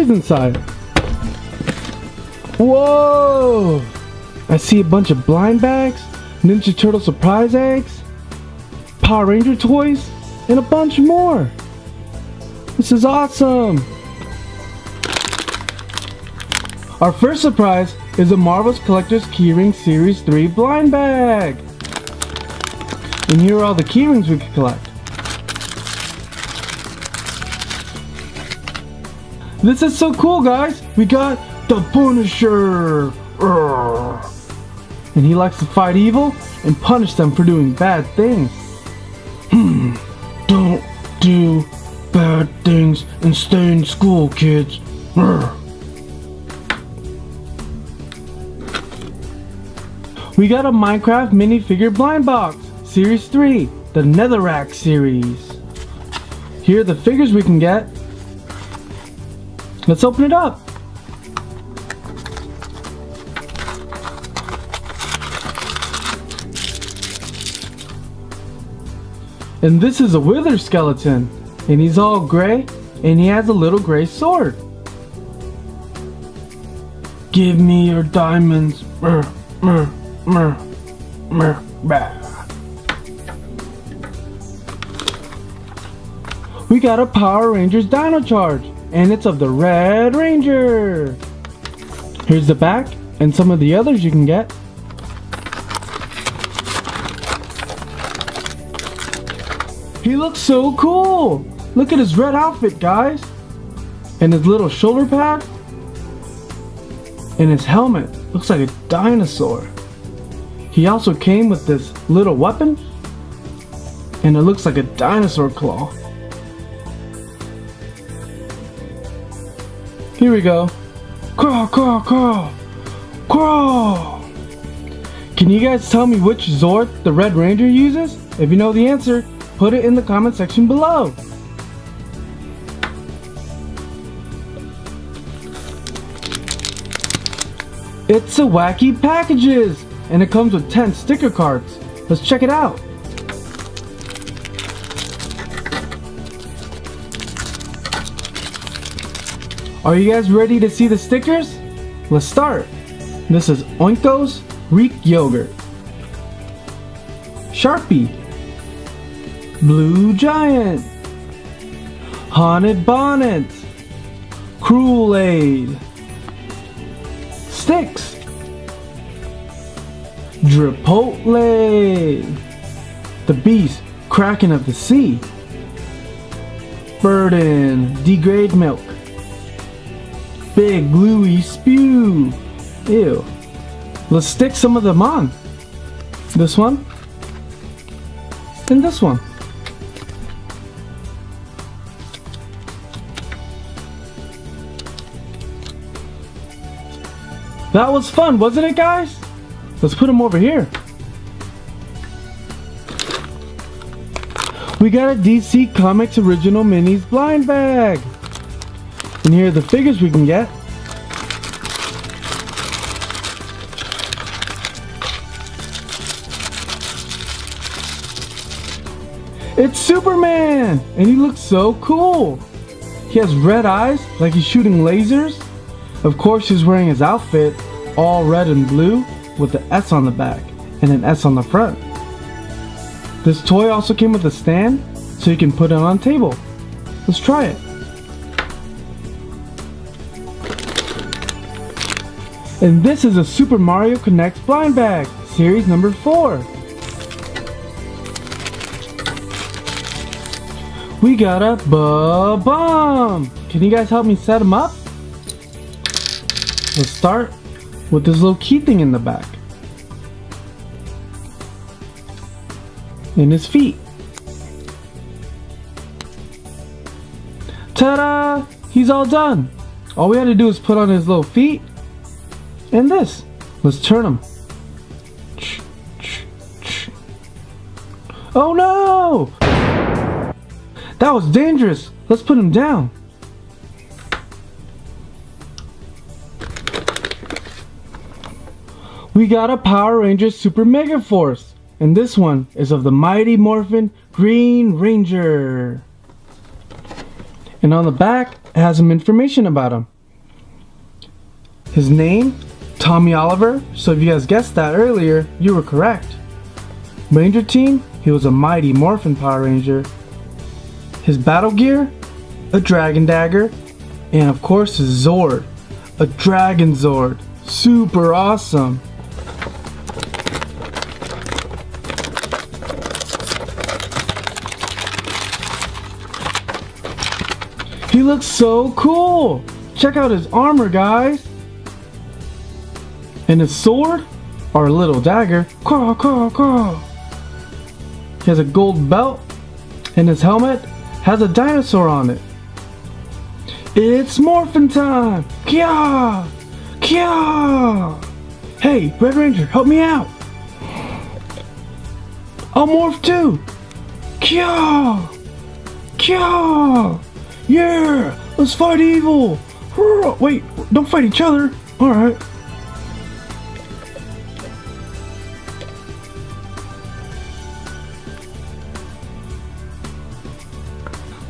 toys inside. Whoa! I see a bunch of blind bags, Ninja Turtle surprise eggs, Power Ranger toys, and a bunch more. This is awesome! Our first surprise is a Marvel's Collector's Keyring Series 3 blind bag. And here are all the keyrings we could collect. This is so cool, guys! We got the Punisher! Urgh. And he likes to fight evil and punish them for doing bad things. Don't do bad things and stay in school, kids. Urgh. We got a Minecraft minifigure blind box, Series 3, the Netherrack series. Here are the figures we can get. Let's open it up. And this is a Wither skeleton, and he's all gray, and he has a little gray sword. Give me your diamonds. Brr, brr, brr, brr, brr. We got a Power Rangers Dino Charge, and it's of the Red Ranger. Here's the back and some of the others you can get. He looks so cool! Look at his red outfit, guys! And his little shoulder pad. And his helmet looks like a dinosaur. He also came with this little weapon. And it looks like a dinosaur claw. Here we go. Crawl, crawl, crawl, crawl! Can you guys tell me which Zord the Red Ranger uses? If you know the answer, put it in the comment section below. It's a Wacky Packages, and it comes with 10 sticker cards. Let's check it out. Are you guys ready to see the stickers? Let's start. This is Oinko's Greek Yogurt, Sharpie, Blue Giant, Haunted Bonnet, Cruel-Aid, Sticks, Dripotle, the Beast Kraken of the Sea, Burden Degrade Milk, Big Gluey Spew. Ew. Let's stick some of them on. This one. And this one. That was fun, wasn't it, guys? Let's put them over here. We got a DC Comics Original Minis blind bag. And here are the figures we can get. It's Superman! And he looks so cool! He has red eyes, like he's shooting lasers. Of course, he's wearing his outfit, all red and blue, with the S on the back, and an S on the front. This toy also came with a stand, so you can put it on a table. Let's try it. And this is a Super Mario Connects blind bag, series number 4. We got a bomb. Can you guys help me set them up? Let's start with this little key thing in the back. And his feet. Ta-da! He's all done. All we had to do is put on his little feet. And this. Let's turn him. Oh no! That was dangerous. Let's put him down. We got a Power Rangers Super Mega Force. And this one is of the mighty Morphin Green Ranger. And on the back, it has some information about him. His name? Tommy Oliver. So if you guys guessed that earlier, you were correct. Ranger team? He was a mighty Morphin Power Ranger. His battle gear? A dragon dagger. And of course his Zord. A dragon Zord. Super awesome. He looks so cool. Check out his armor, guys. And his sword, or little dagger, caw, caw, caw. He has a gold belt, and his helmet has a dinosaur on it. It's Morphin time! Kia! Kia! Hey, Red Ranger, help me out! I'll morph too! Kia! Kia! Yeah! Let's fight evil! Wait, don't fight each other! Alright.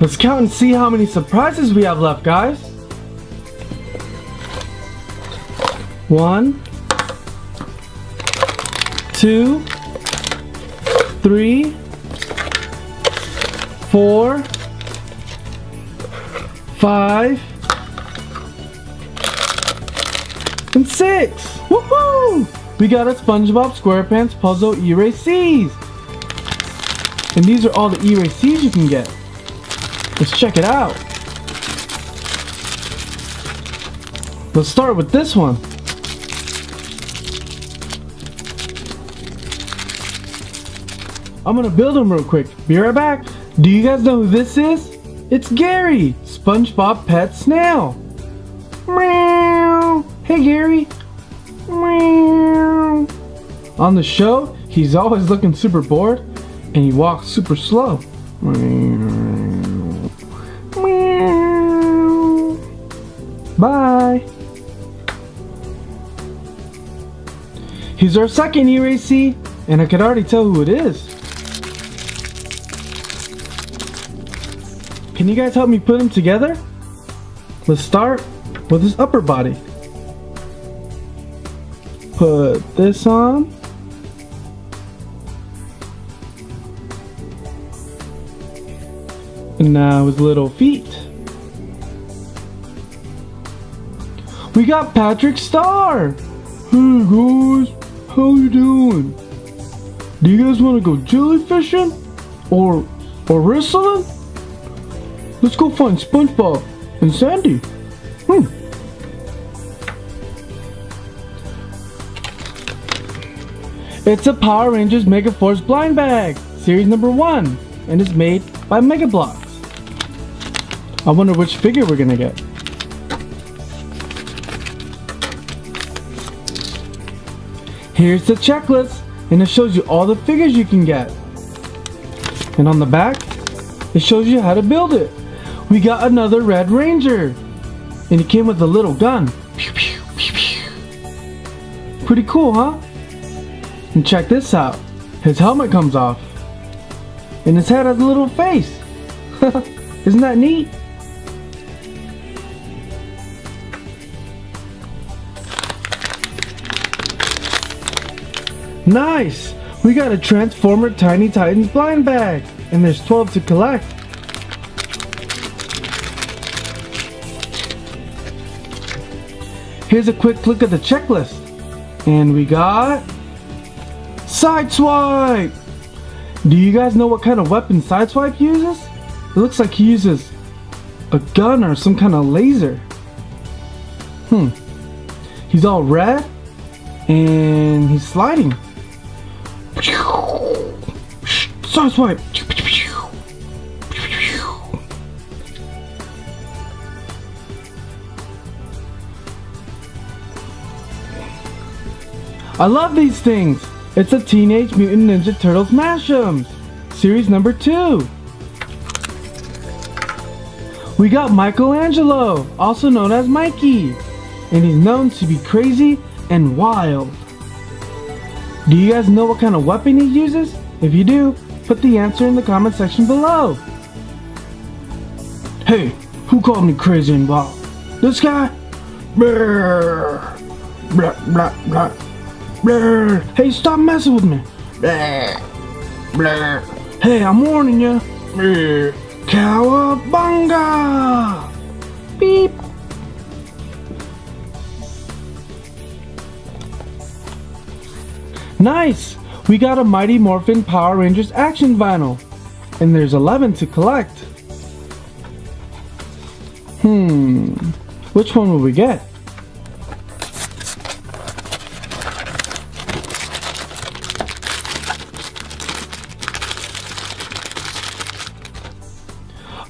Let's count and see how many surprises we have left, guys. 1, 2, 3, 4, 5, and 6. Woohoo! We got a SpongeBob SquarePants puzzle erasees. And these are all the erasees you can get. Let's check it out. Let's start with this one. I'm gonna build him real quick. Be right back. Do you guys know who this is? It's Gary, SpongeBob pet snail. Meow. Hey Gary. Meow. On the show, he's always looking super bored and he walks super slow. Meow. Bye. He's our second erasee, and I could already tell who it is. Can you guys help me put him together? Let's start with his upper body. Put this on. And now his little feet. We got Patrick Star! Hey guys, how you doing? Do you guys want to go jellyfishing? Or wrestling? Let's go find SpongeBob and Sandy. It's a Power Rangers Mega Force blind bag, series number 1, and it's made by Mega Bloks. I wonder which figure we're gonna get. Here's the checklist, and it shows you all the figures you can get. And on the back, it shows you how to build it. We got another Red Ranger, and he came with a little gun. Pew, pew, pew, pew. Pretty cool, huh? And check this out. His helmet comes off, and his head has a little face. Isn't that neat? Nice! We got a Transformer Tiny Titans blind bag, and there's 12 to collect. Here's a quick look at the checklist. And we got Sideswipe! Do you guys know what kind of weapon Sideswipe uses? It looks like he uses a gun or some kind of laser. He's all red and he's sliding. Sideswipe! I love these things! It's a Teenage Mutant Ninja Turtles Mashems, series number 2. We got Michelangelo, also known as Mikey, and he's known to be crazy and wild. Do you guys know what kind of weapon he uses? If you do, put the answer in the comment section below. Hey, who called me crazy and wild? This guy? Brrr. Blah, blah, blah. Blah. Hey, stop messing with me. Blah, blah. Hey, I'm warning you. Cowabunga! Beep. Nice! We got a Mighty Morphin Power Rangers action vinyl. And there's 11 to collect. Which one will we get?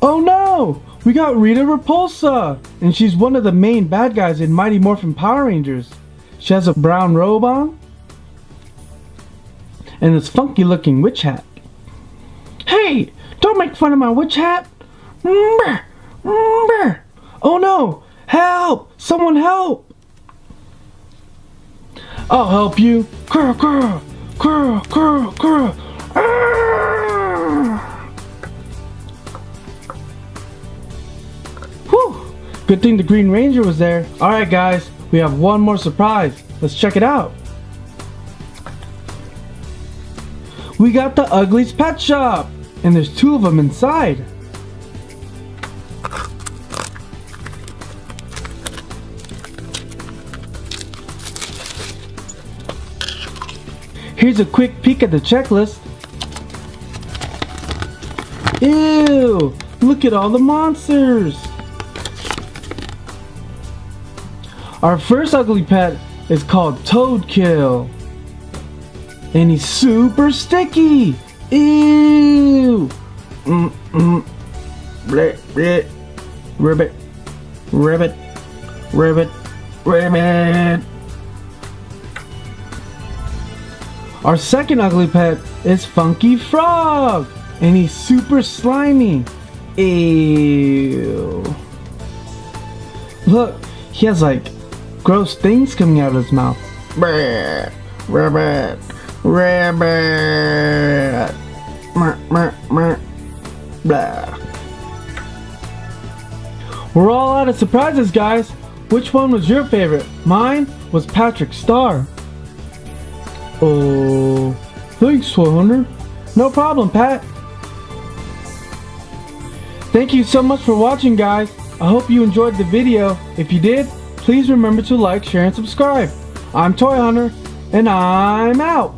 Oh no! We got Rita Repulsa! And she's one of the main bad guys in Mighty Morphin Power Rangers. She has a brown robe on. And this funky looking witch hat. Hey! Don't make fun of my witch hat! Oh no! Help! Someone help! I'll help you! Girl, girl! Girl, girl, girl! Whew! Good thing the Green Ranger was there. Alright guys, we have one more surprise. Let's check it out. We got the Ugly's Pet Shop! And there's 2 of them inside. Here's a quick peek at the checklist. Ew! Look at all the monsters! Our first ugly pet is called Toadkill. And he's super sticky! Ew! Bleh, bleh. Ribbit. Ribbit. Ribbit. Ribbit. Our second ugly pet is Funky Frog. And he's super slimy. Ew. Look, he has like gross things coming out of his mouth. Bleh. Ribbit. Rabbit. Blah. We're all out of surprises, guys. Which one was your favorite? Mine was Patrick Star. Oh, thanks, Toy Hunter. No problem, Pat. Thank you so much for watching, guys. I hope you enjoyed the video. If you did, please remember to like, share, and subscribe. I'm Toy Hunter, and I'm out.